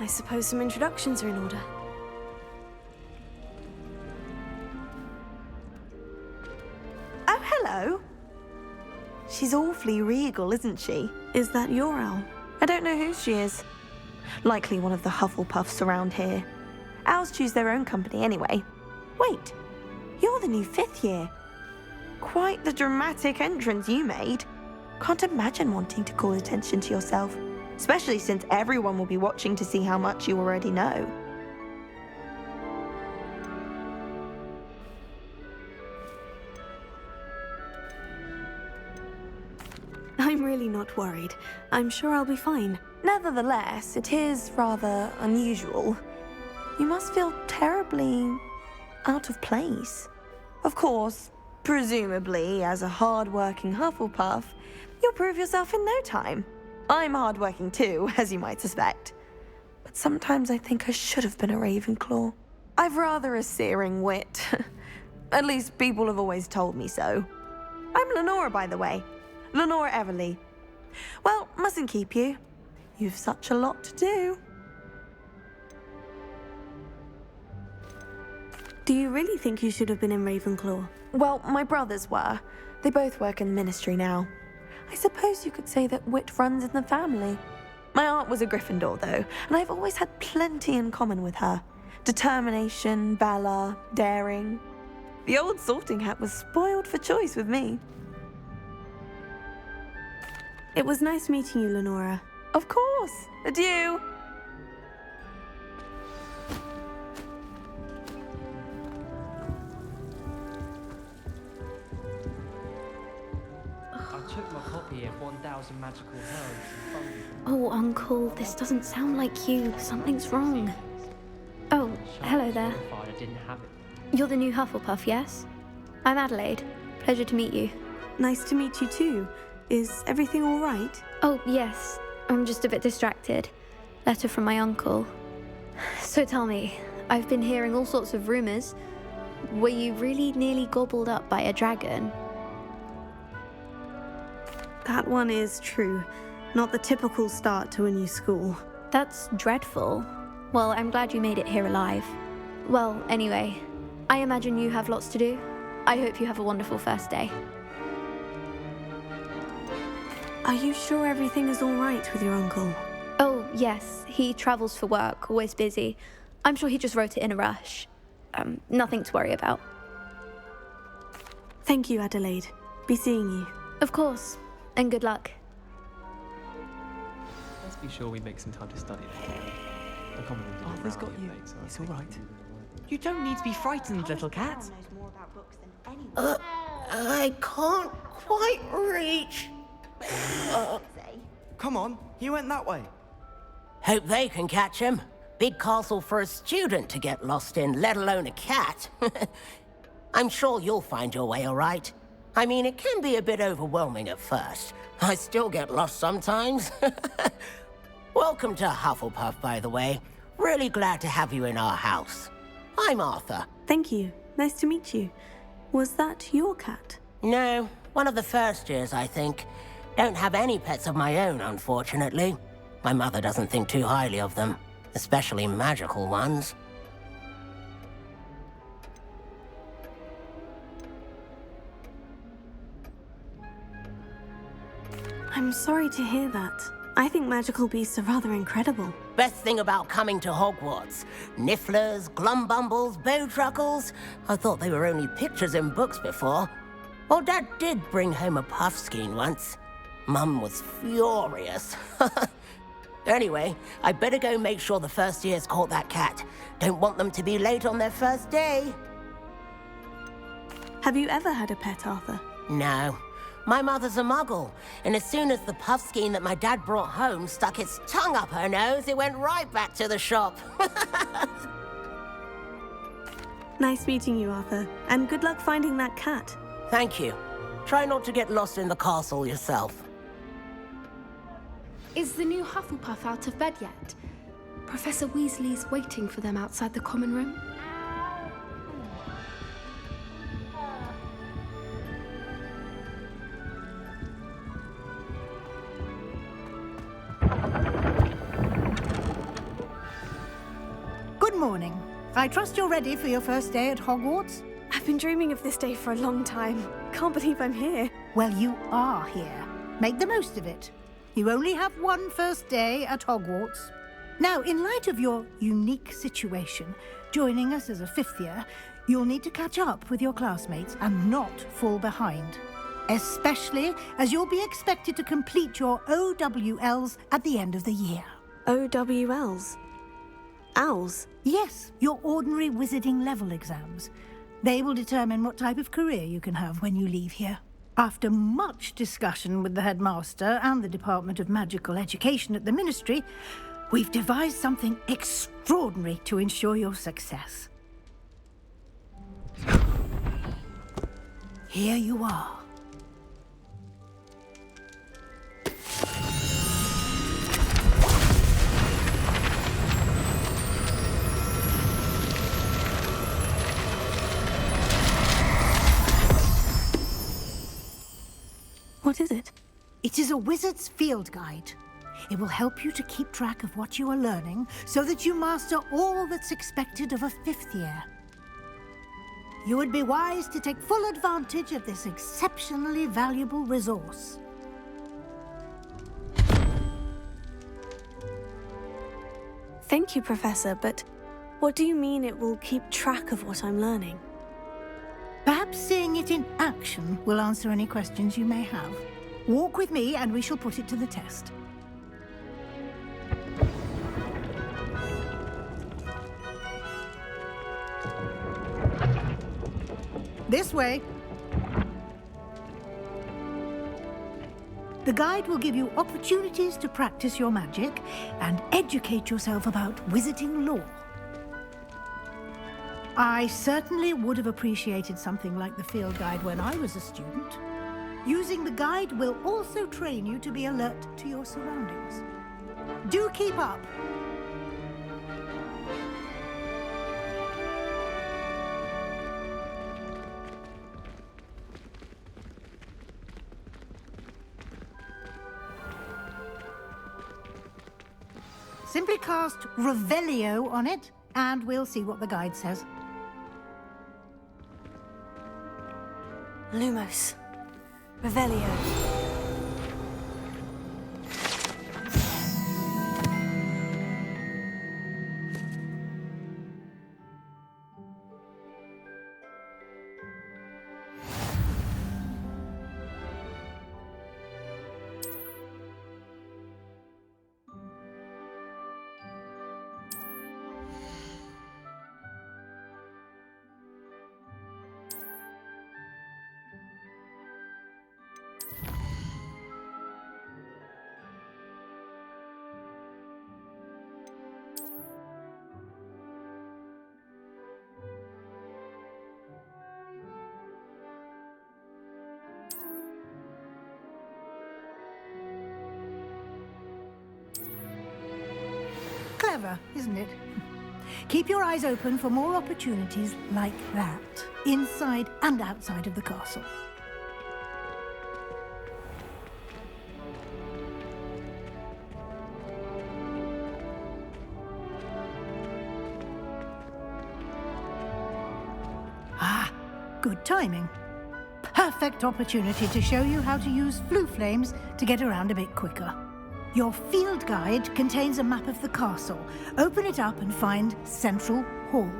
I suppose some introductions are in order. Oh, hello. She's awfully regal, isn't she? Is that your owl? I don't know who she is. Likely one of the Hufflepuffs around here. Owls choose their own company anyway. Wait, you're the new 5th year. Quite the dramatic entrance you made. Can't imagine wanting to call attention to yourself, especially since everyone will be watching to see how much you already know. I'm really not worried. I'm sure I'll be fine. Nevertheless, it is rather unusual. You must feel terribly out of place. Of course, presumably, as a hard-working Hufflepuff, you'll prove yourself in no time. I'm hard-working too, as you might suspect. But sometimes I think I should have been a Ravenclaw. I've rather a searing wit. At least people have always told me so. I'm Lenora, by the way. Lenora Everly. Well, mustn't keep you. You've such a lot to do. Do you really think you should have been in Ravenclaw? Well, my brothers were. They both work in the ministry now. I suppose you could say that wit runs in the family. My aunt was a Gryffindor, though, and I've always had plenty in common with her. Determination, valor, daring. The old sorting hat was spoiled for choice with me. It was nice meeting you, Lenora. Of course. Adieu. I took my copy of 1,000 Magical Herbs and found it. Oh, Uncle, this doesn't sound like you. Something's wrong. Oh, hello there. I didn't have it. You're the new Hufflepuff, yes? I'm Adelaide. Pleasure to meet you. Nice to meet you too. Is everything all right? Oh, yes. I'm just a bit distracted. Letter from my uncle. So tell me, I've been hearing all sorts of rumors. Were you really nearly gobbled up by a dragon? That one is true. Not the typical start to a new school. That's dreadful. Well, I'm glad you made it here alive. Well, anyway, I imagine you have lots to do. I hope you have a wonderful first day. Are you sure everything is all right with your uncle? Oh, yes. He travels for work, always busy. I'm sure he just wrote it in a rush. Nothing to worry about. Thank you, Adelaide. Be seeing you. Of course. And good luck. Let's be sure we make some time to study later. The common room didn't Arthur's got rally you. late, so I It's think all right. we will avoid- You don't need to be frightened, little cat. Knows more about books than anyone. I can't quite reach. Come on, he went that way. Hope they can catch him. Big castle for a student to get lost in, let alone a cat. I'm sure you'll find your way all right. I mean, it can be a bit overwhelming at first. I still get lost sometimes. Welcome to Hufflepuff, by the way. Really glad to have you in our house. I'm Arthur. Thank you. Nice to meet you. Was that your cat? No, one of the first years, I think. Don't have any pets of my own, unfortunately. My mother doesn't think too highly of them, especially magical ones. I'm sorry to hear that. I think magical beasts are rather incredible. Best thing about coming to Hogwarts. Nifflers, glumbumbles, bowtruckles. I thought they were only pictures in books before. Well, Dad did bring home a puffskein once. Mum was furious. Anyway, I better go make sure the first years caught that cat. Don't want them to be late on their first day. Have you ever had a pet, Arthur? No. My mother's a muggle, and as soon as the puffskein that my dad brought home stuck its tongue up her nose, it went right back to the shop. Nice meeting you, Arthur. And good luck finding that cat. Thank you. Try not to get lost in the castle yourself. Is the new Hufflepuff out of bed yet? Professor Weasley's waiting for them outside the common room. morning. I trust you're ready for your first day at Hogwarts? I've been dreaming of this day for a long time. Can't believe I'm here. Well, you are here. Make the most of it. You only have one first day at Hogwarts. Now, in light of your unique situation, joining us as a fifth year, you'll need to catch up with your classmates and not fall behind. Especially as you'll be expected to complete your OWLs at the end of the year. OWLs? Owls? Yes, your ordinary wizarding level exams. They will determine what type of career you can have when you leave here. After much discussion with the headmaster and the Department of Magical Education at the Ministry, we've devised something extraordinary to ensure your success. Here you are. What is it? It is a wizard's field guide. It will help you to keep track of what you are learning so that you master all that's expected of a fifth year. You would be wise to take full advantage of this exceptionally valuable resource. Thank you, Professor, but what do you mean it will keep track of what I'm learning? Perhaps seeing it in action will answer any questions you may have. Walk with me and we shall put it to the test. This way. The guide will give you opportunities to practice your magic and educate yourself about wizarding lore. I certainly would have appreciated something like the field guide when I was a student. Using the guide will also train you to be alert to your surroundings. Do keep up! Simply cast Revelio on it, and we'll see what the guide says. Lumos. Revelio. Clever, isn't it? Keep your eyes open for more opportunities like that, inside and outside of the castle. Ah, good timing. Perfect opportunity to show you how to use flue flames to get around a bit quicker. Your field guide contains a map of the castle. Open it up and find Central Hall.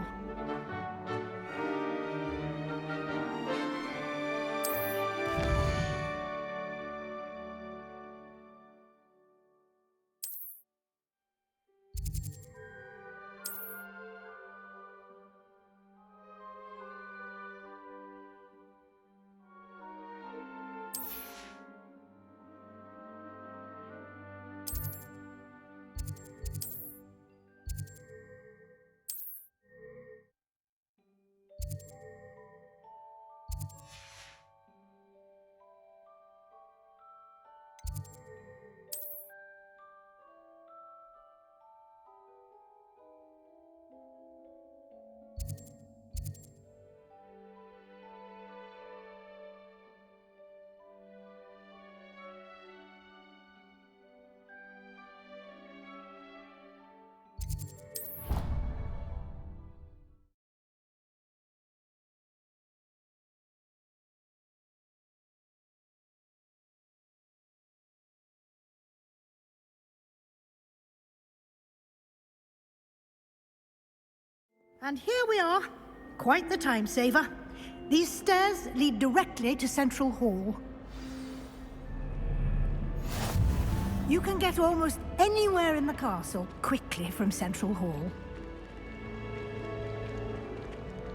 And here we are. Quite the time saver. These stairs lead directly to Central Hall. You can get almost anywhere in the castle quickly from Central Hall.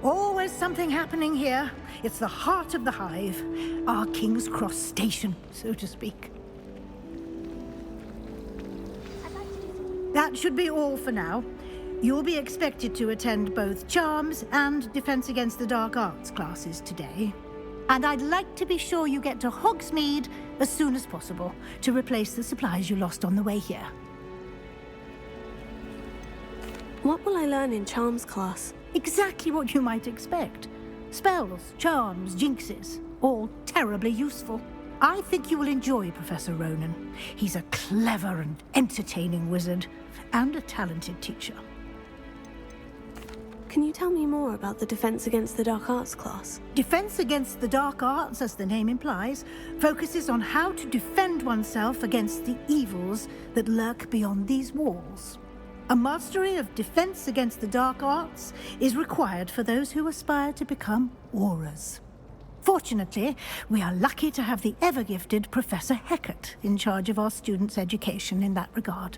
Always something happening here. It's the heart of the hive. Our King's Cross station, so to speak. That should be all for now. You'll be expected to attend both Charms and Defense Against the Dark Arts classes today. And I'd like to be sure you get to Hogsmeade as soon as possible to replace the supplies you lost on the way here. What will I learn in Charms class? Exactly what you might expect. Spells, charms, jinxes, all terribly useful. I think you will enjoy Professor Ronan. He's a clever and entertaining wizard, and a talented teacher. Can you tell me more about the Defense Against the Dark Arts class? Defense Against the Dark Arts, as the name implies, focuses on how to defend oneself against the evils that lurk beyond these walls. A mastery of Defense Against the Dark Arts is required for those who aspire to become Aurors. Fortunately, we are lucky to have the ever-gifted Professor Hecat in charge of our students' education in that regard.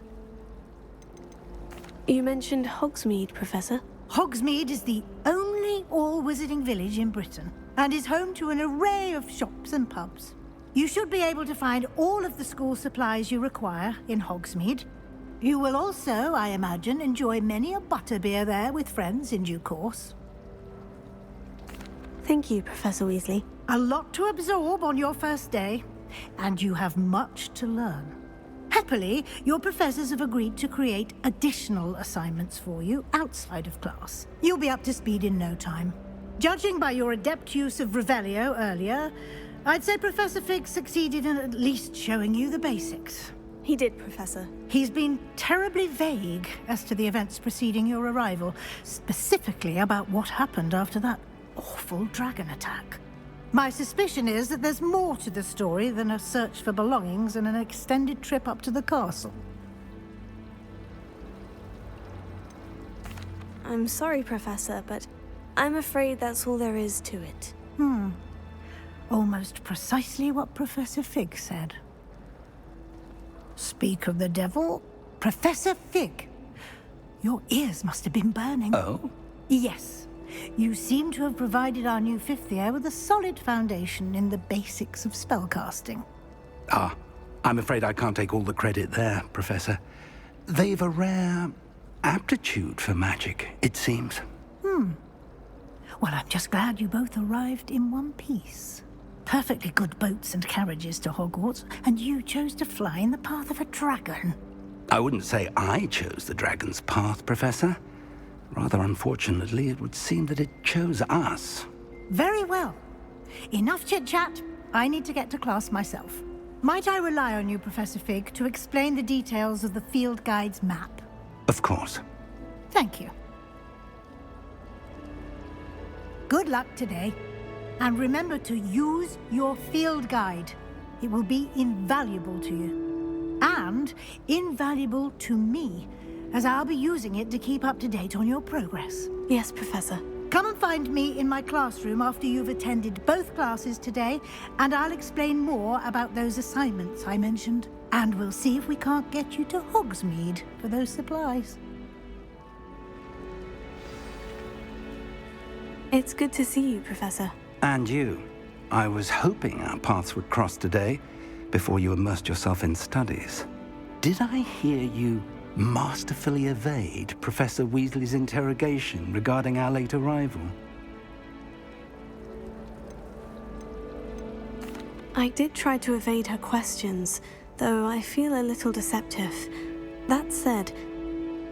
You mentioned Hogsmeade, Professor. Hogsmeade is the only all-wizarding village in Britain and is home to an array of shops and pubs. You should be able to find all of the school supplies you require in Hogsmeade. You will also, I imagine, enjoy many a butterbeer there with friends in due course. Thank you, Professor Weasley. A lot to absorb on your first day, and you have much to learn. Happily, your professors have agreed to create additional assignments for you outside of class. You'll be up to speed in no time. Judging by your adept use of Revelio earlier, I'd say Professor Fig succeeded in at least showing you the basics. He did, Professor. He's been terribly vague as to the events preceding your arrival, specifically about what happened after that awful dragon attack. My suspicion is that there's more to the story than a search for belongings and an extended trip up to the castle. I'm sorry, Professor, but I'm afraid that's all there is to it. Almost precisely what Professor Fig said. Speak of the devil, Professor Fig. Your ears must have been burning. Oh? Yes. You seem to have provided our new fifth year with a solid foundation in the basics of spellcasting. Ah, I'm afraid I can't take all the credit there, Professor. They've a rare aptitude for magic, it seems. Well, I'm just glad you both arrived in one piece. Perfectly good boats and carriages to Hogwarts, and you chose to fly in the path of a dragon. I wouldn't say I chose the dragon's path, Professor. Rather unfortunately, it would seem that it chose us. Very well. Enough chit-chat. I need to get to class myself. Might I rely on you, Professor Fig, to explain the details of the field guide's map? Of course. Thank you. Good luck today. And remember to use your field guide. It will be invaluable to you. And invaluable to me, as I'll be using it to keep up to date on your progress. Yes, Professor. Come and find me in my classroom after you've attended both classes today, and I'll explain more about those assignments I mentioned. And we'll see if we can't get you to Hogsmeade for those supplies. It's good to see you, Professor. And you. I was hoping our paths would cross today, before you immersed yourself in studies. Did I hear you masterfully evade Professor Weasley's interrogation regarding our late arrival? I did try to evade her questions, though I feel a little deceptive. That said,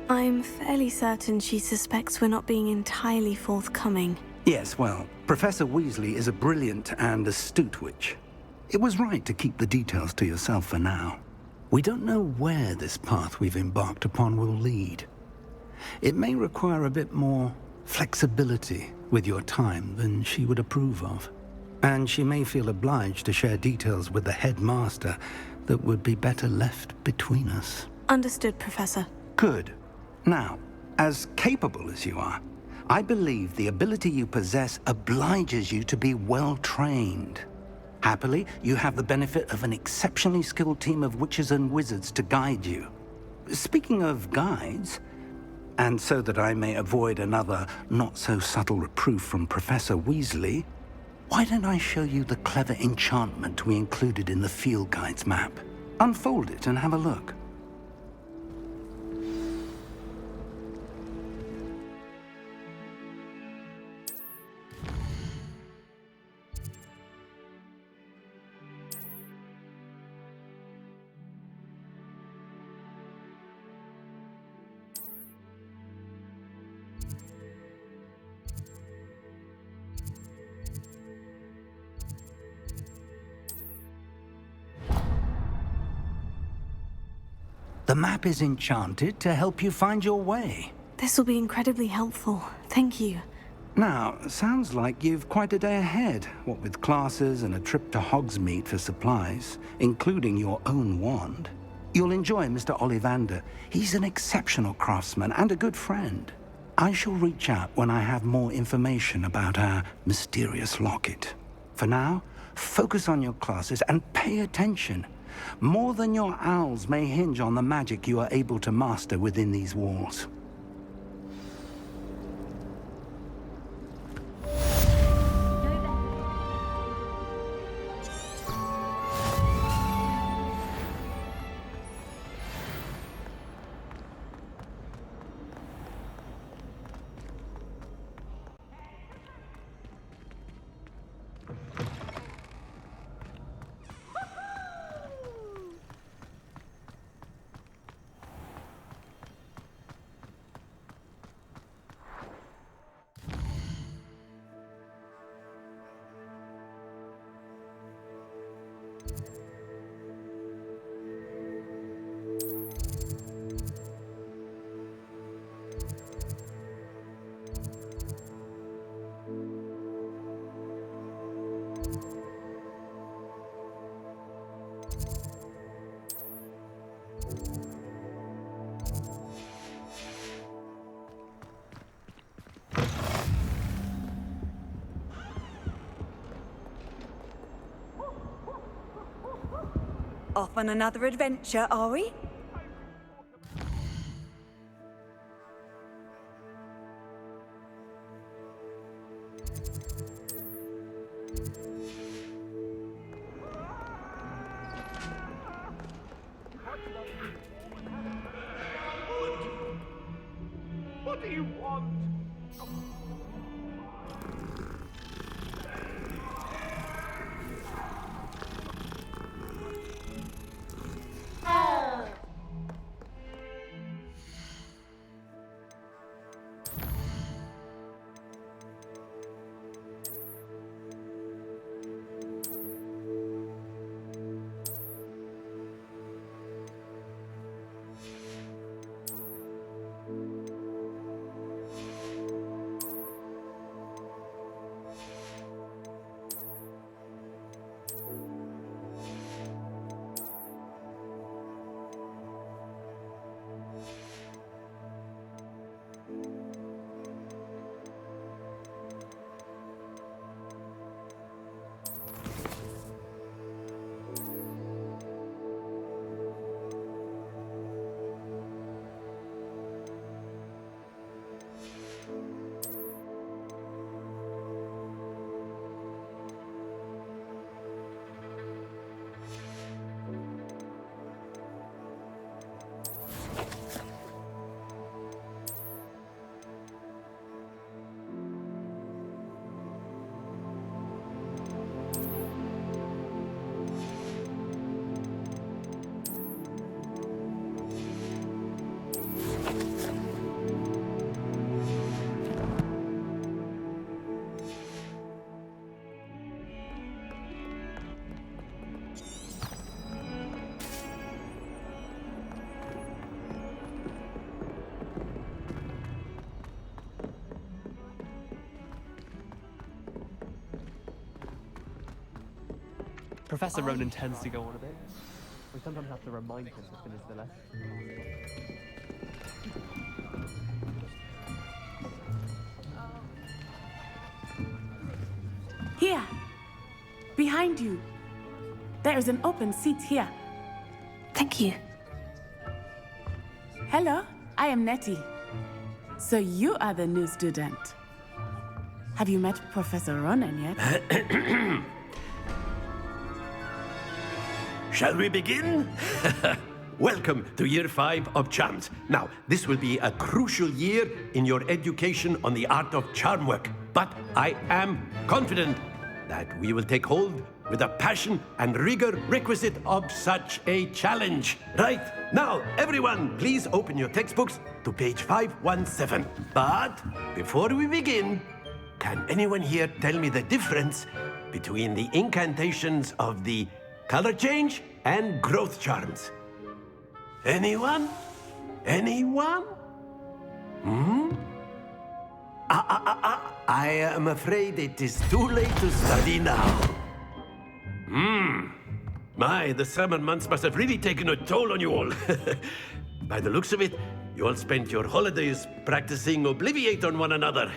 I'm fairly certain she suspects we're not being entirely forthcoming. Yes, well, Professor Weasley is a brilliant and astute witch. It was right to keep the details to yourself for now. We don't know where this path we've embarked upon will lead. It may require a bit more flexibility with your time than she would approve of. And she may feel obliged to share details with the headmaster that would be better left between us. Understood, Professor. Good. Now, as capable as you are, I believe the ability you possess obliges you to be well-trained. Happily, you have the benefit of an exceptionally skilled team of witches and wizards to guide you. Speaking of guides, and so that I may avoid another not-so-subtle reproof from Professor Weasley, why don't I show you the clever enchantment we included in the field guide's map? Unfold it and have a look. The map is enchanted to help you find your way. This will be incredibly helpful. Thank you. Now, sounds like you've quite a day ahead, what with classes and a trip to Hogsmeade for supplies, including your own wand. You'll enjoy Mr. Ollivander. He's an exceptional craftsman and a good friend. I shall reach out when I have more information about our mysterious locket. For now, focus on your classes and pay attention. More than your owls may hinge on the magic you are able to master within these walls. Off on another adventure, are we? What do you want? Professor Ronan tends to go on a bit. We sometimes have to remind him to finish the lesson. behind you. There is an open seat here. Thank you. Hello, I am Nettie. So you are the new student. Have you met Professor Ronan yet? Shall we begin? Welcome to Year 5 of Charms. Now, this will be a crucial year in your education on the art of charm work. But I am confident that we will take hold with the passion and rigor requisite of such a challenge. Right, now, everyone, please open your textbooks to page 517. But before we begin, can anyone here tell me the difference between the incantations of the color change and growth charms? Anyone? Anyone? I am afraid it is too late to study now. My, the summer months must have really taken a toll on you all. By the looks of it, you all spent your holidays practicing Obliviate on one another.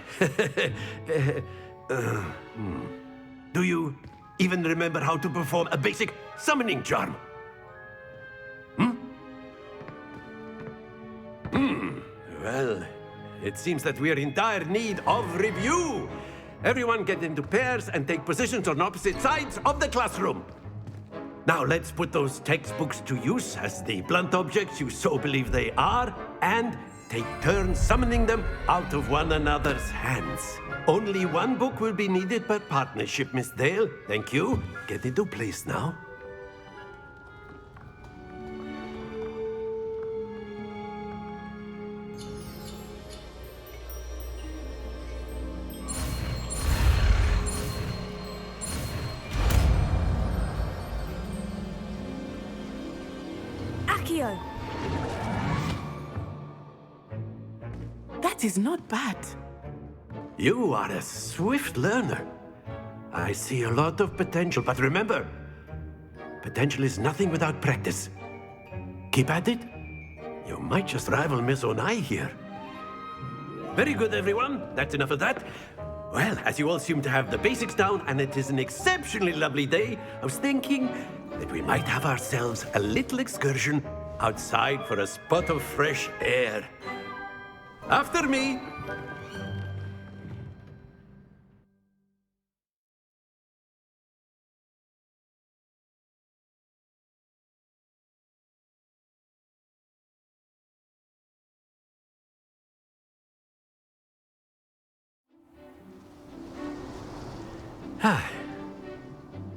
Do you even remember how to perform a basic summoning charm? Well, it seems that we are in dire need of review. Everyone get into pairs and take positions on opposite sides of the classroom. Now let's put those textbooks to use as the blunt objects you so believe they are, and take turns summoning them out of one another's hands. Only one book will be needed per partnership, Miss Dale. Thank you. Get into place now. Accio! That is not bad. You are a swift learner. I see a lot of potential, but remember, potential is nothing without practice. Keep at it. You might just rival Miss Onai here. Very good, everyone. That's enough of that. Well, as you all seem to have the basics down, and it is an exceptionally lovely day, I was thinking that we might have ourselves a little excursion outside for a spot of fresh air. After me.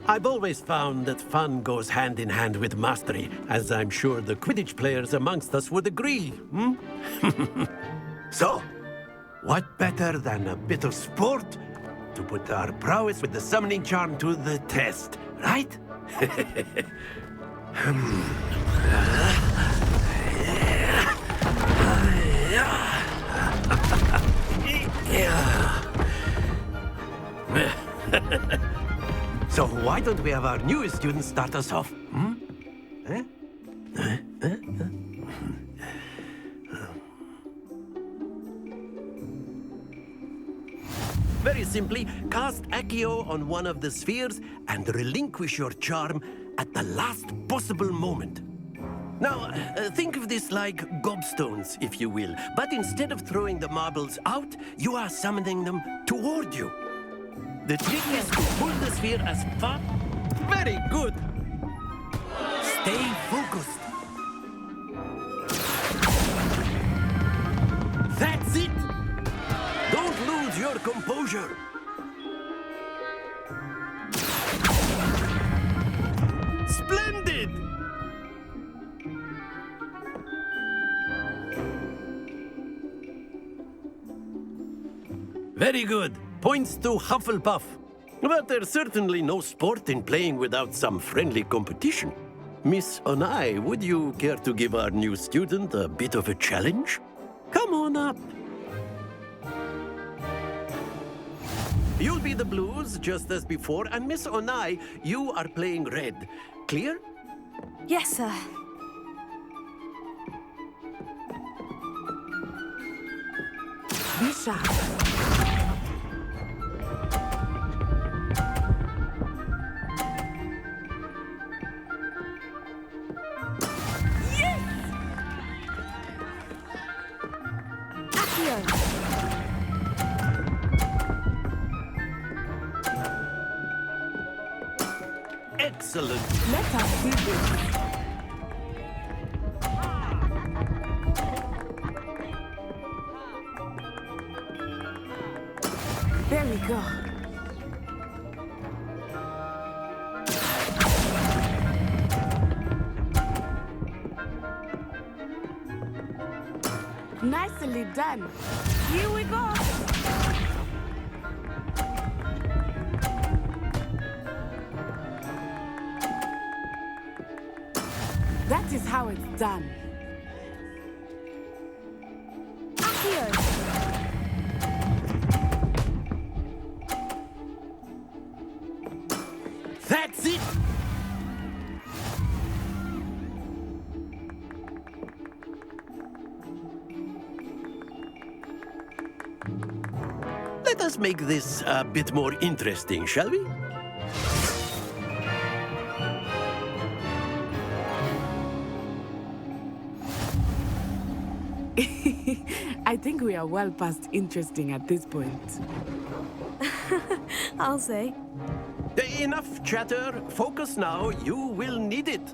I've always found that fun goes hand in hand with mastery, as I'm sure the Quidditch players amongst us would agree, So, what better than a bit of sport to put our prowess with the summoning charm to the test, right? So why don't we have our newest student start us off? Very simply, cast Accio on one of the spheres and relinquish your charm at the last possible moment. Now, think of this like gobstones, if you will. But instead of throwing the marbles out, you are summoning them toward you. The trick is to pull the sphere as far... Very good! Stay focused. That's it! Don't lose your composure. Splendid! Very good. Points to Hufflepuff. But there's certainly no sport in playing without some friendly competition. Miss Onai, would you care to give our new student a bit of a challenge? Come on up. You'll be the blues, just as before, and Miss Onai, you are playing red. Clear? Yes, sir. Be sharp. Excellent. Let us see this. There we go. Nicely done. Here we go. That is how it's done. That's it! Let us make this a bit more interesting, shall we? I think we are well past interesting at this point. I'll say. Enough chatter. Focus now. You will need it.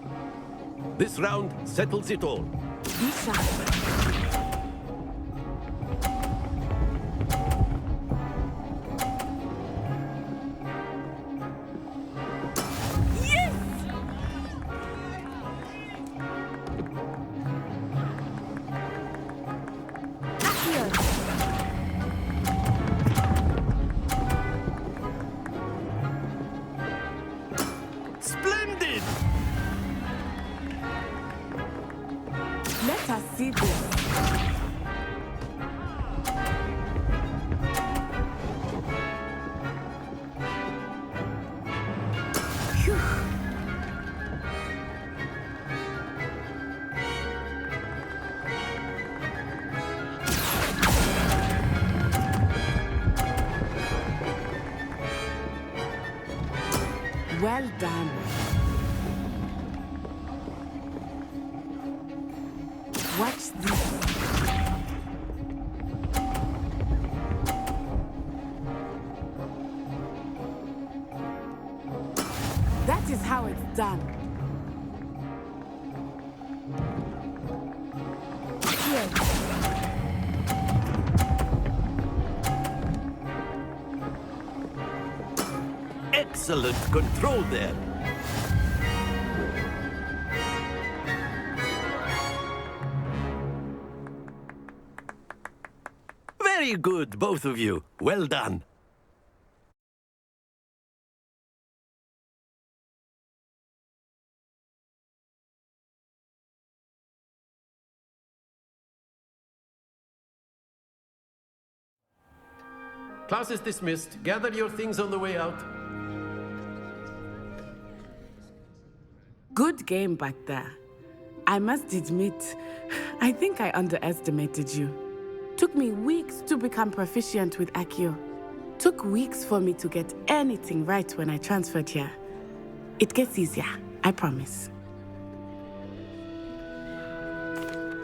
This round settles it all. Be sharp. Splendid! Let us see this. Phew. Well done. Watch this. That is how it's done. Here. Excellent control there. Very good, both of you. Well done. Class is dismissed. Gather your things on the way out. Good game back there. I must admit, I think I underestimated you. Took me weeks to become proficient with Accio. Took weeks for me to get anything right when I transferred here. It gets easier, I promise.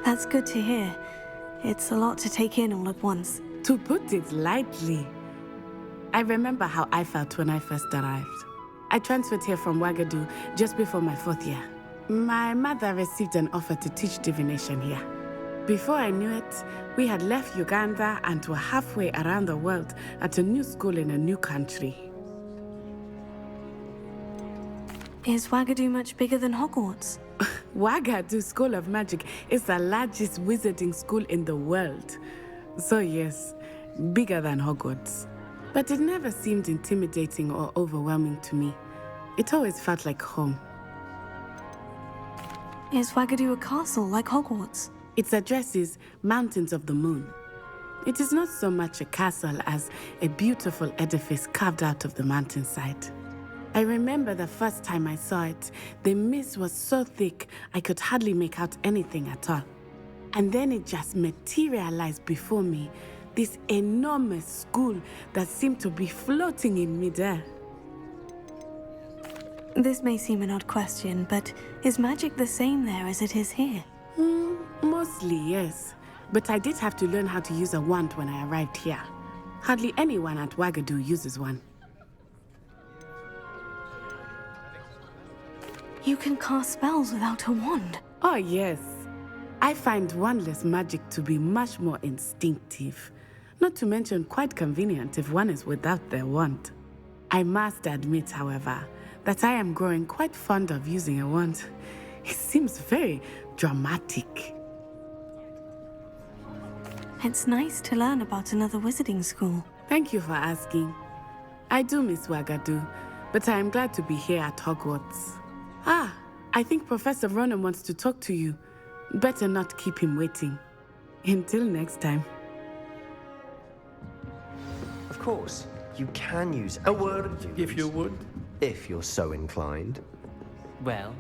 That's good to hear. It's a lot to take in all at once. To put it lightly, I remember how I felt when I first arrived. I transferred here from Ouagadougou just before my 4th year. My mother received an offer to teach divination here. Before I knew it, we had left Uganda and were halfway around the world at a new school in a new country. Is Ouagadougou much bigger than Hogwarts? Ouagadougou School of Magic is the largest wizarding school in the world. So yes, bigger than Hogwarts. But it never seemed intimidating or overwhelming to me. It always felt like home. Is Ouagadougou a castle like Hogwarts? Its address is Mountains of the Moon. It is not so much a castle as a beautiful edifice carved out of the mountainside. I remember the first time I saw it, the mist was so thick I could hardly make out anything at all. And then it just materialized before me, this enormous school that seemed to be floating in midair. This may seem an odd question, but is magic the same there as it is here? Mostly, yes. but I did have to learn how to use a wand when I arrived here. Hardly anyone at Wagadu uses one. You can cast spells without a wand. Oh, yes. I find wandless magic to be much more instinctive. Not to mention quite convenient if one is without their wand. I must admit, however, that I am growing quite fond of using a wand. It seems very dramatic. It's nice to learn about another wizarding school. Thank you for asking. I do miss Wagadu, but I am glad to be here at Hogwarts. Ah, I think Professor Ronan wants to talk to you. Better not keep him waiting. Until next time. Of course, you can use a word if you would. If you're so inclined. Well,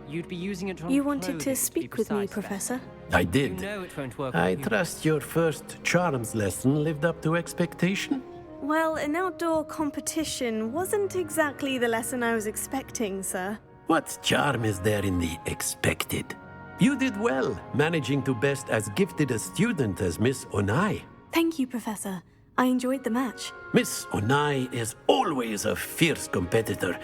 you'd be using it on You wanted clothing, to speak with me, precise, Professor? I did. You know it won't work I on you. trust your first charms lesson lived up to expectation? Well, an outdoor competition wasn't exactly the lesson I was expecting, sir. What charm is there in the expected? You did well, managing to best as gifted a student as Miss Onai. Thank you, Professor. I enjoyed the match. Miss Onai is always a fierce competitor,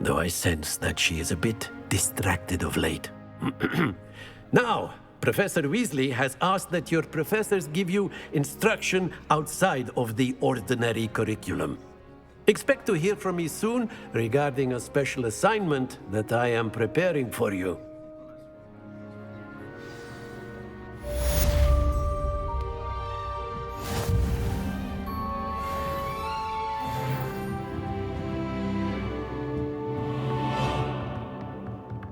though I sense that she is a bit distracted of late. Now, Professor Weasley has asked that your professors give you instruction outside of the ordinary curriculum. Expect to hear from me soon regarding a special assignment that I am preparing for you.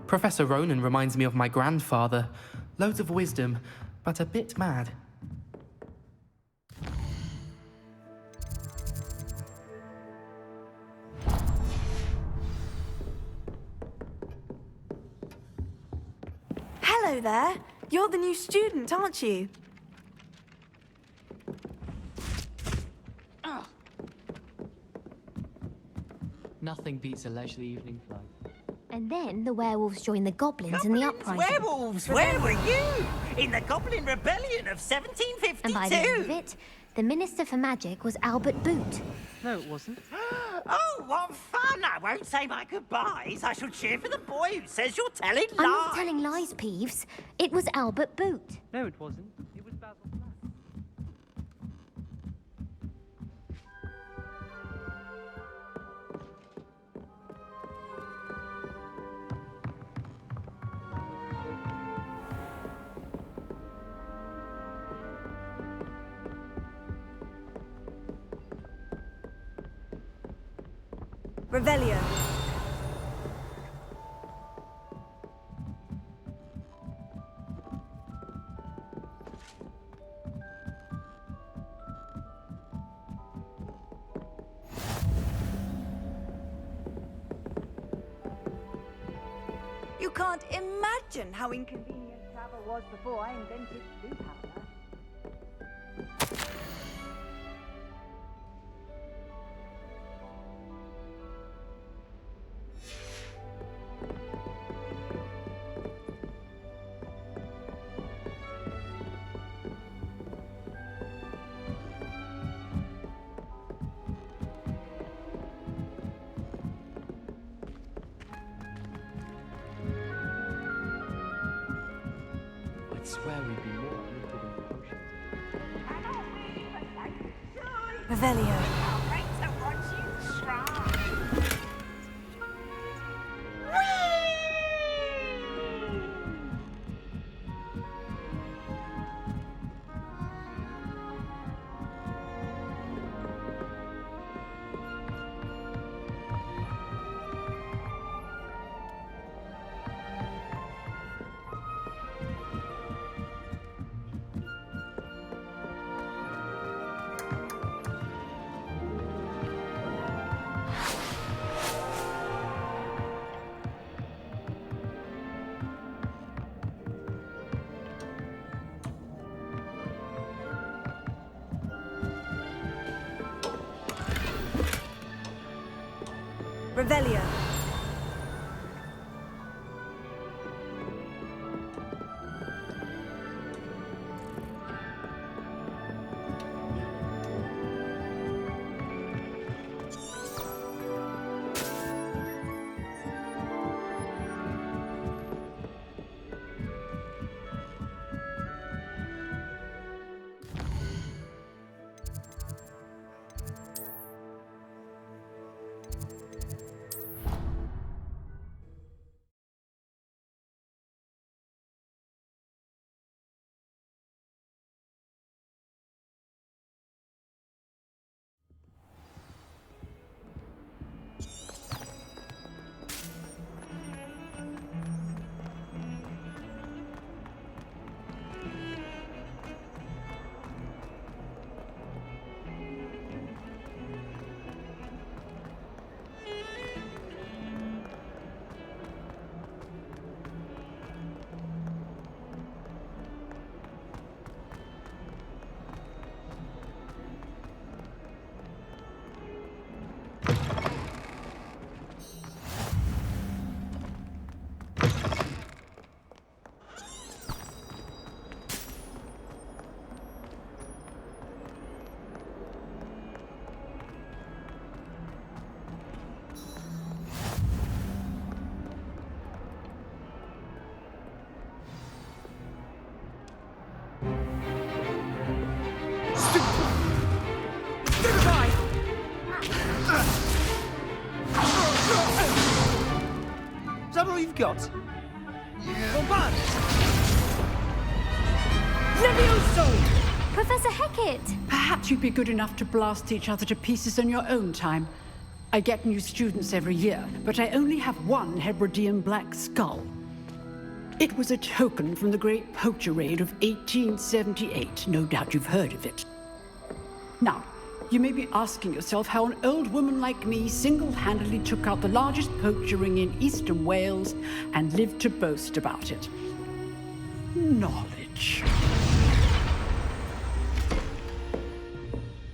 Professor Ronan reminds me of my grandfather. Loads of wisdom, but a bit mad. Hello there. You're the new student, aren't you? Nothing beats a leisurely evening flight. And then the werewolves joined the goblins in the uprising. Werewolves, where were you? In the Goblin Rebellion of 1752. And by the end of it, the Minister for Magic was Albert Boot. No, it wasn't. Oh, what fun! I won't say my goodbyes. I shall cheer for the boy who says you're telling lies. I'm not telling lies, Peeves. It was Albert Boot. No, it wasn't. It was Basil Flack. Revelio. You can't imagine how inconvenient travel was before I invented blue powder. I'd swear we'd be more limited in potions. Revelio. Revelio. that all you've got? Bombard! Levioso! Professor Hecat! Perhaps you'd be good enough to blast each other to pieces on your own time. I get new students every year, but I only have one Hebridean black skull. It was a token from the Great Poacher Raid of 1878. No doubt you've heard of it. Now, you may be asking yourself how an old woman like me single-handedly took out the largest poacher ring in eastern Wales and lived to boast about it. Knowledge.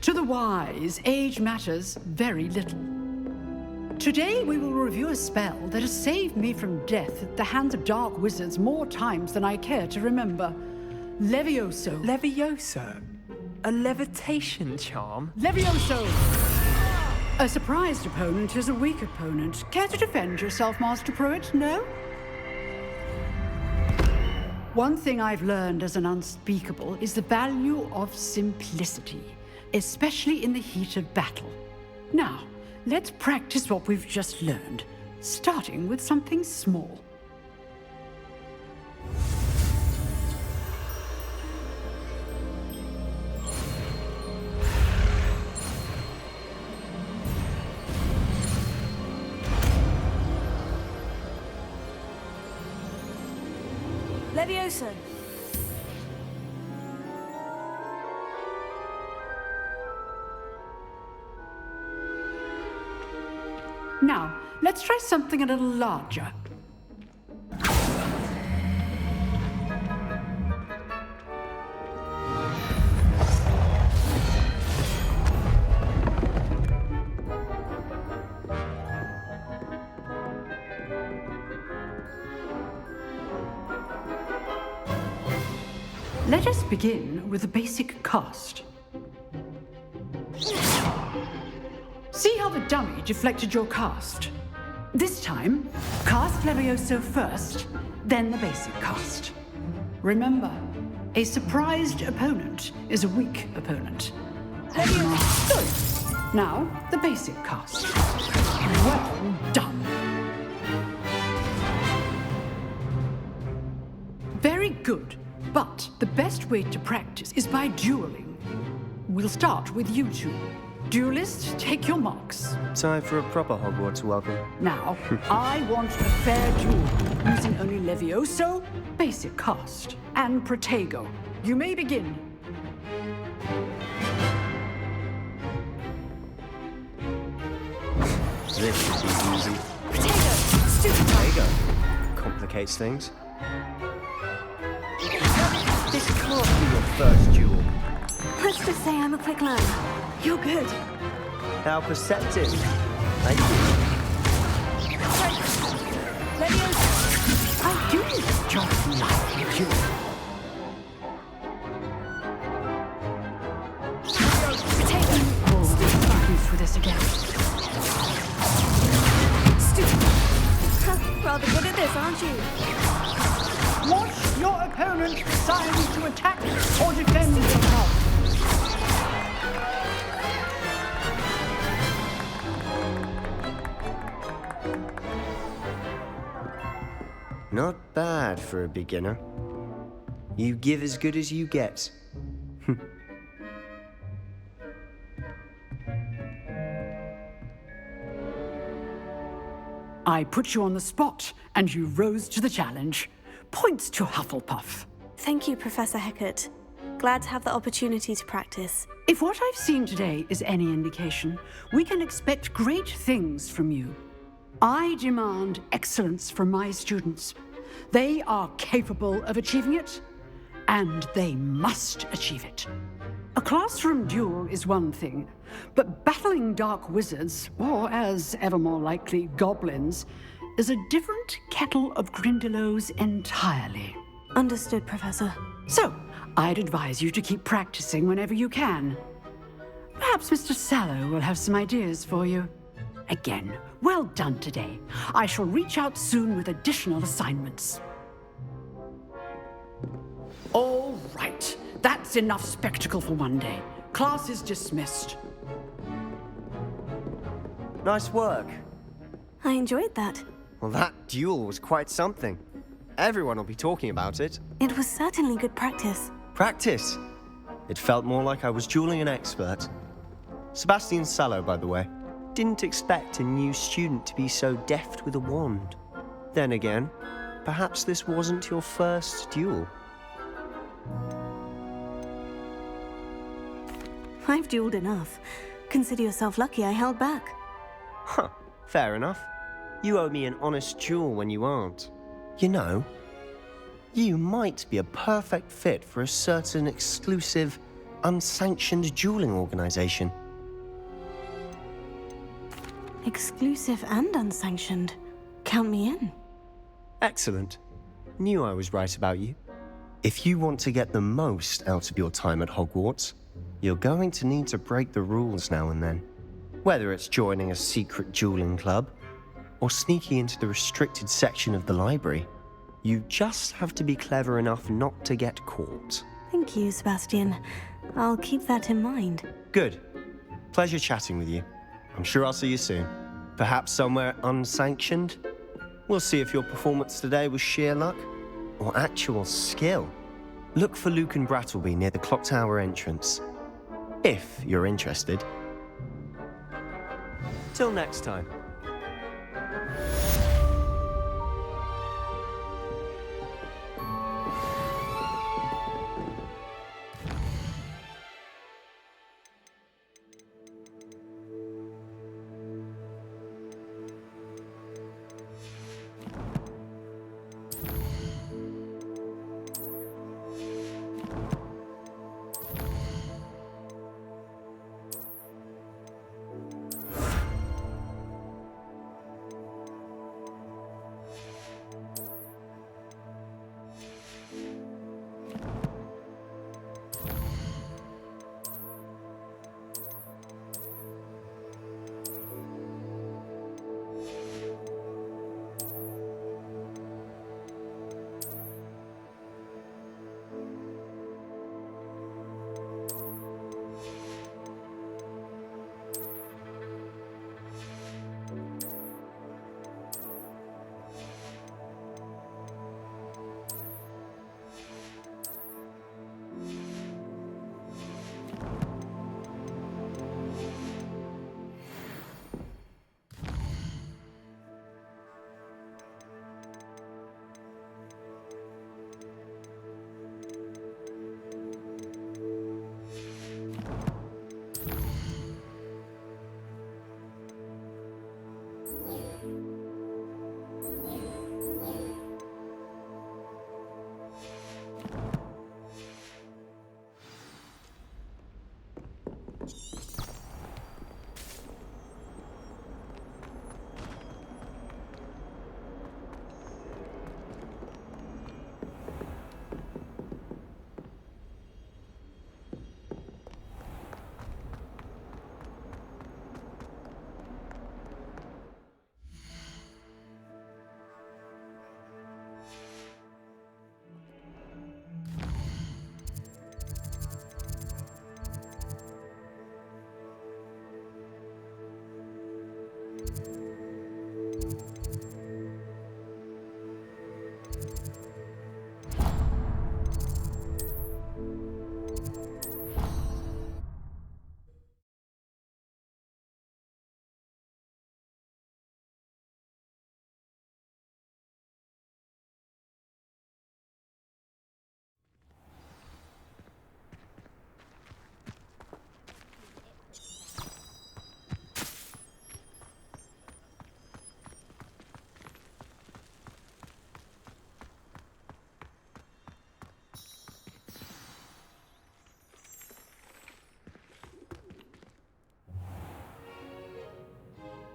To the wise, age matters very little. Today we will review a spell that has saved me from death at the hands of dark wizards more times than I care to remember. Levioso. Levioso? A levitation charm? Levioso! A surprised opponent is a weak opponent. Care to defend yourself, Master Pruitt? No? One thing I've learned as an unspeakable is the value of simplicity, especially in the heat of battle. Now, let's practice what we've just learned, starting with something small. Levioso. Now, let's try something a little larger. Let us begin with a basic cast. See how the dummy deflected your cast? This time, cast Levioso first, then the basic cast. Remember, a surprised opponent is a weak opponent. Levioso! Now, the basic cast. Well done. Very good, but the best way to practice is by dueling. We'll start with you two. Duelists, take your marks. Time for a proper Hogwarts welcome. Now, I want a fair duel, using only Levioso, basic cast, and Protego. You may begin. This is easy. Protego! Stupid Protego complicates things. This can't be your first duel. Let's just say I'm a quick learner. You're good. How perceptive. Thank you. Levioso! I do this job like you. Protego! Oh, we're fighting through this again. Stupid. Rather good at this, aren't you? Watch your opponent decide to attack or defend yourself. Not bad for a beginner. You give as good as you get. I put you on the spot, and you rose to the challenge. Points to Hufflepuff. Thank you, Professor Hecat. Glad to have the opportunity to practice. If what I've seen today is any indication, we can expect great things from you. I demand excellence from my students. They are capable of achieving it, and they must achieve it. A classroom duel is one thing, but battling dark wizards, or as ever more likely, goblins, is a different kettle of Grindylows entirely. Understood, Professor. So, I'd advise you to keep practicing whenever you can. Perhaps Mr. Sallow will have some ideas for you. Again, well done today. I shall reach out soon with additional assignments. All right. That's enough spectacle for one day. Class is dismissed. Nice work. I enjoyed that. Well, that duel was quite something. Everyone will be talking about it. It was certainly good practice. Practice? It felt more like I was dueling an expert. Sebastian Sallow, by the way. Didn't expect a new student to be so deft with a wand. Then again, perhaps this wasn't your first duel. I've dueled enough. Consider yourself lucky I held back. Huh, fair enough. You owe me an honest duel when you aren't. You know, you might be a perfect fit for a certain exclusive, unsanctioned dueling organization. Exclusive and unsanctioned. Count me in. Excellent. Knew I was right about you. If you want to get the most out of your time at Hogwarts, you're going to need to break the rules now and then. Whether it's joining a secret dueling club, or sneaking into the restricted section of the library, you just have to be clever enough not to get caught. Thank you, Sebastian. I'll keep that in mind. Good. Pleasure chatting with you. I'm sure I'll see you soon. Perhaps somewhere unsanctioned? We'll see if your performance today was sheer luck or actual skill. Look for Luke and Brattleby near the clock tower entrance. If you're interested. Till next time.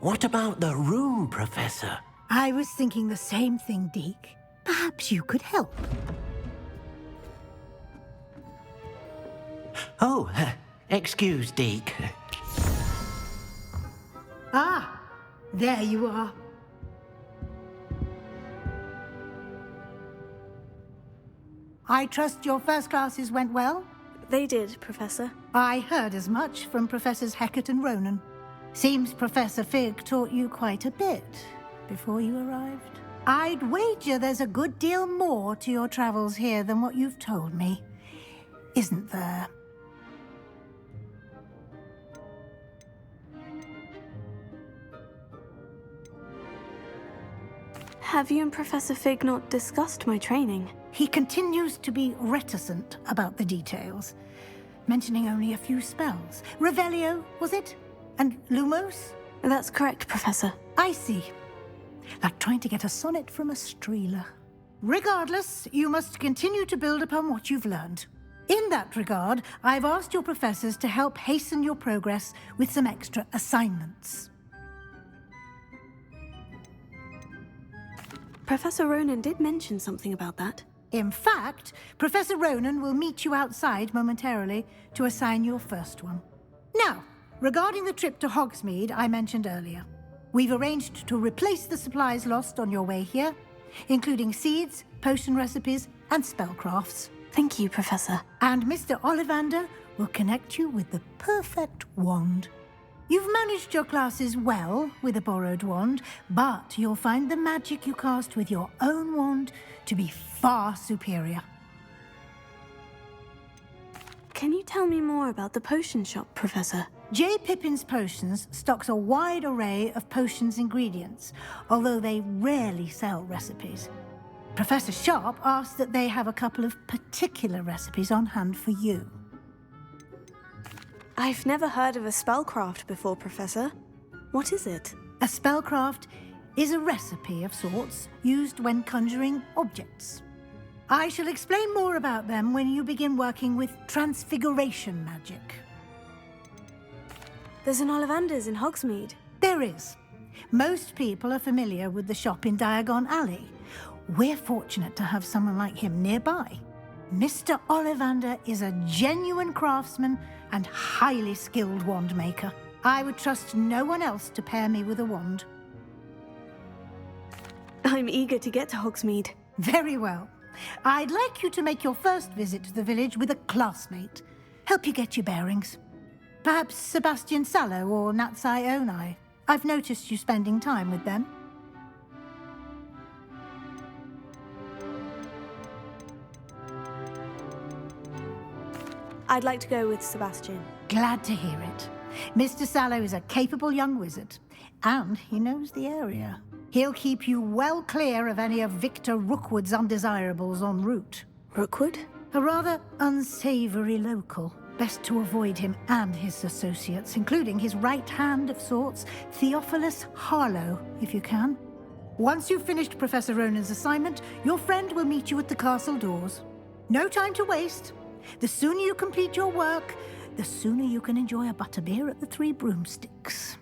What about the room, Professor? I was thinking the same thing, Deke. Perhaps you could help. Oh, excuse, Deke. Ah, there you are. I trust your first classes went well? They did, Professor. I heard as much from Professors Hecat and Ronan. Seems Professor Fig taught you quite a bit. before you arrived? I'd wager there's a good deal more to your travels here than what you've told me, isn't there? Have you and Professor Fig not discussed my training? He continues to be reticent about the details, mentioning only a few spells. Revelio, was it? And Lumos? That's correct, Professor. I see. Like trying to get a sonnet from a streeler. Regardless, you must continue to build upon what you've learned. In that regard, I've asked your professors to help hasten your progress with some extra assignments. Professor Ronan did mention something about that. In fact, Professor Ronan will meet you outside momentarily to assign your first one. Now, regarding the trip to Hogsmeade I mentioned earlier, we've arranged to replace the supplies lost on your way here, including seeds, potion recipes, and spellcrafts. Thank you, Professor. And Mr. Ollivander will connect you with the perfect wand. You've managed your classes well with a borrowed wand, but you'll find the magic you cast with your own wand to be far superior. Can you tell me more about the potion shop, Professor? J. Pippin's Potions stocks a wide array of potions ingredients, although they rarely sell recipes. Professor Sharp asks that they have a couple of particular recipes on hand for you. I've never heard of a spellcraft before, Professor. What is it? A spellcraft is a recipe of sorts used when conjuring objects. I shall explain more about them when you begin working with transfiguration magic. There's an Ollivander's in Hogsmeade. There is. Most people are familiar with the shop in Diagon Alley. We're fortunate to have someone like him nearby. Mr. Ollivander is a genuine craftsman and highly skilled wand maker. I would trust no one else to pair me with a wand. I'm eager to get to Hogsmeade. Very well. I'd like you to make your first visit to the village with a classmate. Help you get your bearings. Perhaps Sebastian Sallow or Natsai Onai. I've noticed you spending time with them. I'd like to go with Sebastian. Glad to hear it. Mr. Sallow is a capable young wizard, and he knows the area. He'll keep you well clear of any of Victor Rookwood's undesirables en route. Rookwood? A rather unsavory local. Best to avoid him and his associates, including his right hand of sorts, Theophilus Harlow, if you can. Once you've finished Professor Ronan's assignment, your friend will meet you at the castle doors. No time to waste. The sooner you complete your work, the sooner you can enjoy a butterbeer at the Three Broomsticks.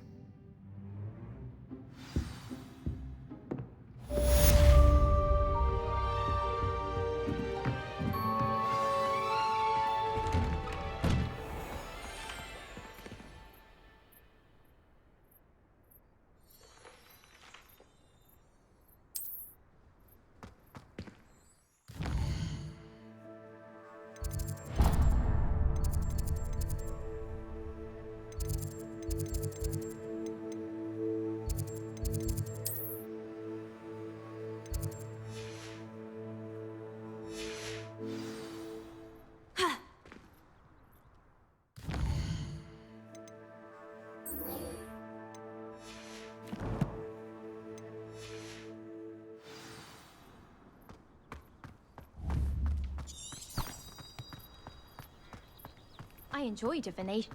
I enjoy divination.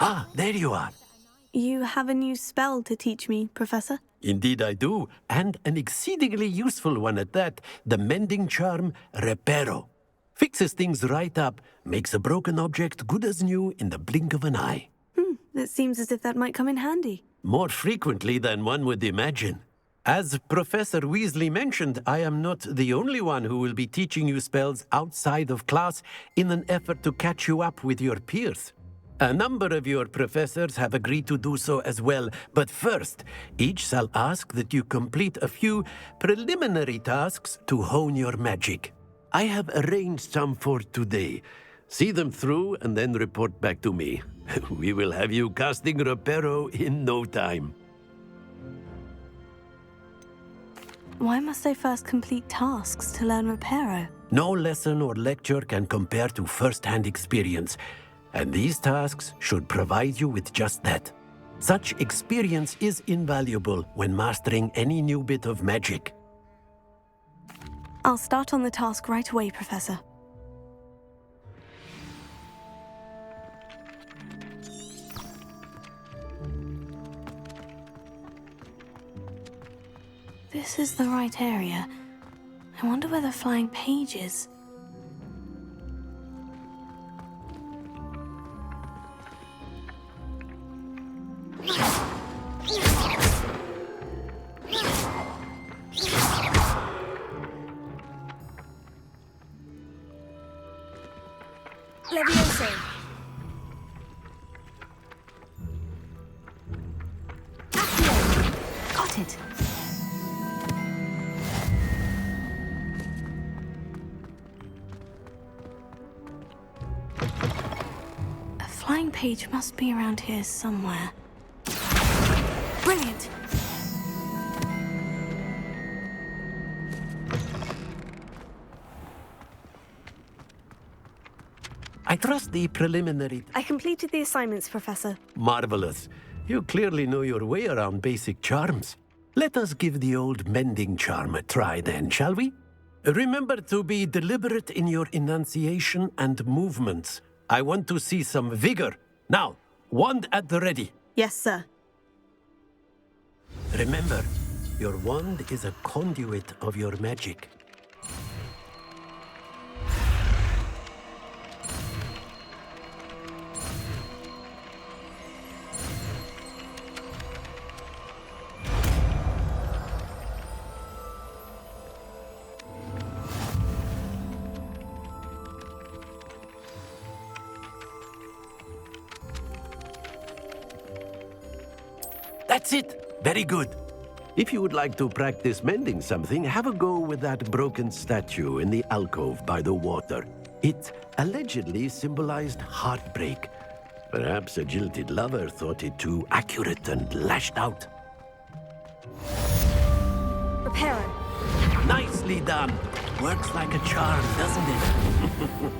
Ah, there you are. You have a new spell to teach me, Professor? Indeed I do, and an exceedingly useful one at that, the mending charm Reparo. Fixes things right up, makes a broken object good as new in the blink of an eye. It seems as if that might come in handy. More frequently than one would imagine. As Professor Weasley mentioned, I am not the only one who will be teaching you spells outside of class in an effort to catch you up with your peers. A number of your professors have agreed to do so as well, but first, each shall ask that you complete a few preliminary tasks to hone your magic. I have arranged some for today. See them through and then report back to me. We will have you casting Reparo in no time. Why must I first complete tasks to learn Reparo? No lesson or lecture can compare to first-hand experience, and these tasks should provide you with just that. Such experience is invaluable when mastering any new bit of magic. I'll start on the task right away, Professor. This is the right area. I wonder where the flying page is. Levioso. Accio. Got it. A flying page must be around here somewhere. Brilliant. I trust the preliminary... I completed the assignments, Professor. Marvelous. You clearly know your way around basic charms. Let us give the old mending charm a try then, shall we? Remember to be deliberate in your enunciation and movements. I want to see some vigor. Now, wand at the ready. Yes, sir. Remember, your wand is a conduit of your magic. That's it! Very good. If you would like to practice mending something, have a go with that broken statue in the alcove by the water. It allegedly symbolized heartbreak. Perhaps a jilted lover thought it too accurate and lashed out. Reparo. Nicely done. Works like a charm, doesn't it?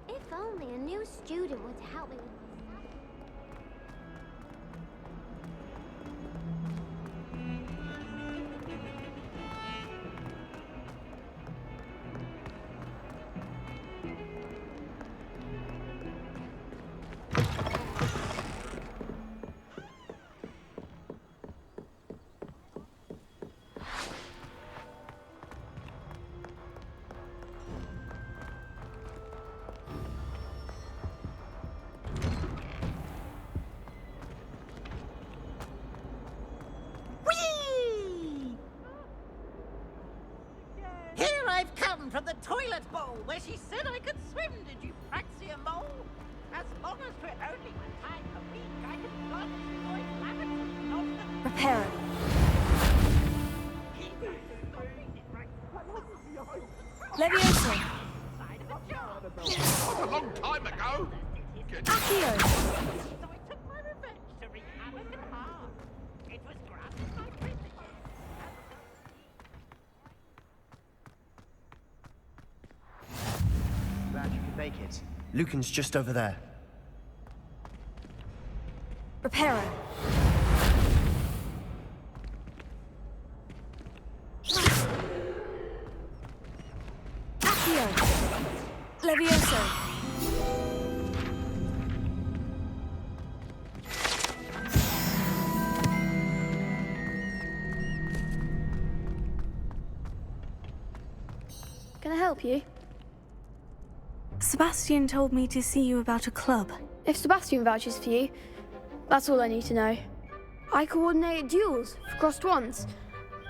If only a new student were to help me with from the toilet bowl where she said I could swim. Did you praxia mole? As long as we're only one time a week, I can plunge in my Reparo. Levioso. What a long time ago! Accio. So I took my revenge to wreak havoc and harm. It was granted my privileges. Glad you could make it. Lucan's just over there. Reparo. Accio. Levioso. Can I help you? Sebastian told me to see you about a club. If Sebastian vouches for you, that's all I need to know. I coordinate duels for crossed wands.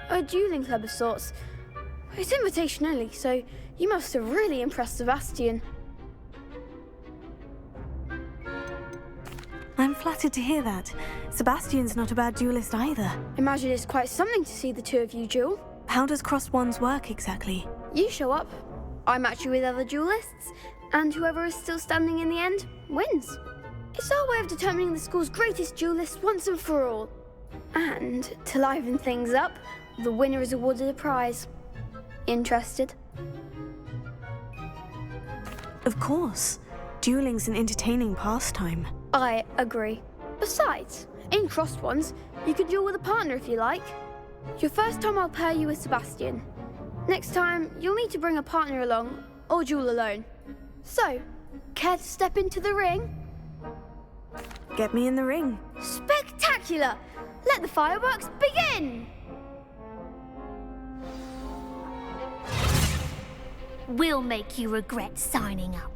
A dueling club of sorts. It's invitation only, so you must have really impressed Sebastian. I'm flattered to hear that. Sebastian's not a bad duelist either. Imagine it's quite something to see the two of you duel. How does crossed wands work exactly? You show up, I match you with other duelists, and whoever is still standing in the end wins. It's our way of determining the school's greatest duelist once and for all. And to liven things up, the winner is awarded a prize. Interested? Of course. Dueling's an entertaining pastime. I agree. Besides, in crossed ones, you can duel with a partner if you like. Your first time I'll pair you with Sebastian. Next time, you'll need to bring a partner along, or duel alone. So, care to step into the ring? Get me in the ring. Spectacular! Let the fireworks begin! We'll make you regret signing up.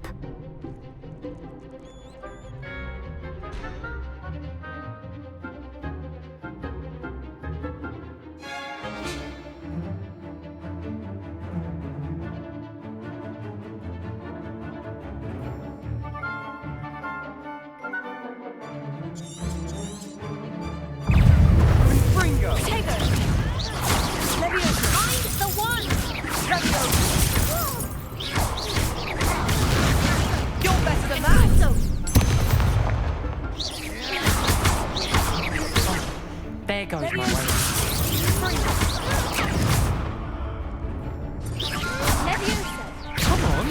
There goes my way. Come on.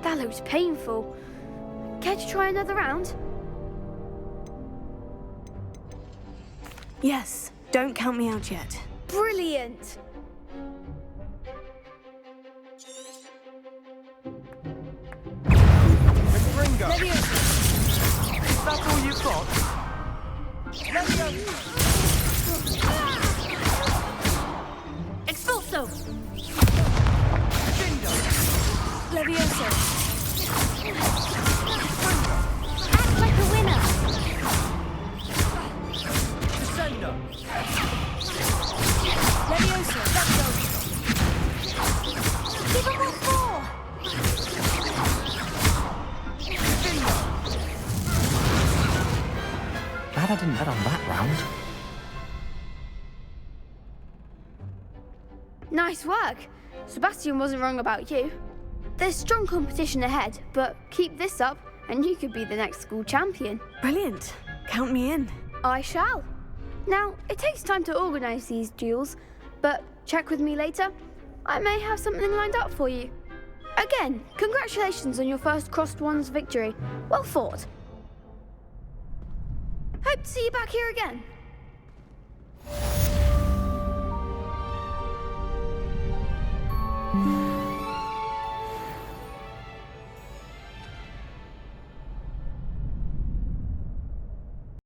That looks painful. Care to try another round? Yes, don't count me out yet. Brilliant! Ringo. Is that all you've got? Expulso! Levioso. Act like a winner! Descendo. Levioso. Give him what for! Glad I didn't bet on that round. Nice work. Sebastian wasn't wrong about you. There's strong competition ahead, but keep this up and you could be the next school champion. Brilliant. Count me in. I shall. Now, it takes time to organise these duels, but check with me later. I may have something lined up for you. Again, congratulations on your first crossed wands victory. Well fought. Hope to see you back here again.